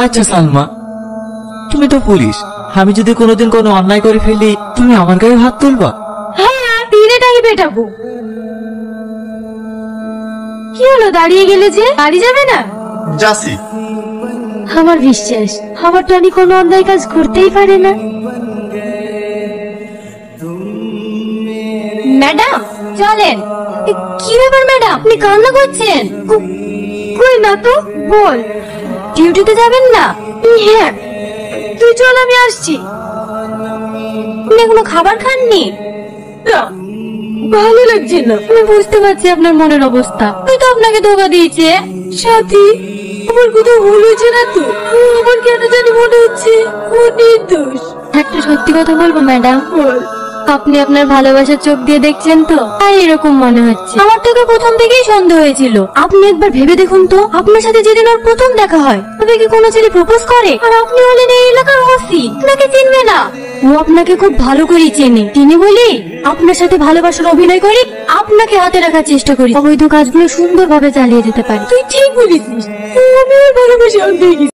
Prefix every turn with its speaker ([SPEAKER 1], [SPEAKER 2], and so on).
[SPEAKER 1] আচ্ছা সালমা, তুমি তো পুলিশ, আমি যদি কোনোদিন কোনো অন্যায় করে ফেলি তুমি আমার গায়ে হাত তুলবা?
[SPEAKER 2] হ্যাঁ, তীরেটাই পেটাবো। কি হলো, দাঁড়িয়ে গেলে যে? বাড়ি যাবে না?
[SPEAKER 3] যাচ্ছি।
[SPEAKER 2] আমার বিশ্বাস আমার টনি কোনো অন্যায় কাজ করতেই পারে না। ম্যাডাম চলেন। কি ব্যাপার ম্যাডাম, আপনি কান্না করছেন? কই না তো, বল। ডিউটিতে যাবেন না? হ্যাঁ, তুই চল, আমি আসছি। আপনি এখনো খাবার খাননি? ভালো লাগছে না। আমি বুঝতে পারছি আপনার মনের অবস্থা। তুই তো আপনাকে ধোকা দিয়েছে। সাথী, আমার কোথাও ভুল হয়েছে না তো? আমার কেন জানি মনে হচ্ছে ও নির্দোষ। একটা সত্যি কথা বলবো ম্যাডাম? আপনি আপনার ভালোবাসার চোখ দিয়ে দেখছেন তো, তাই এরকম মনে হচ্ছে। আমার তোকে প্রথম থেকেই সন্দেহ হয়েছিল। আপনি একবার ভেবে দেখুন তো, আপনার সাথে যেদিন ওর প্রথম দেখা হয়, তবে কি কোনো ছেলে প্রপোজ করে? আর আপনি হলেন এই এলাকার ওসি, আপনাকে চিনবে না। ও আপনাকে খুব ভালো করেই চেনে। তিনি বলি আপনার সাথে ভালোবাসার অভিনয় করে আপনাকে হাতে রাখার চেষ্টা করি, অবৈধ কাজগুলো সুন্দরভাবে চালিয়ে যেতে পারে। তুই ঠিক বলেছিস, আমি ভালোবাসি।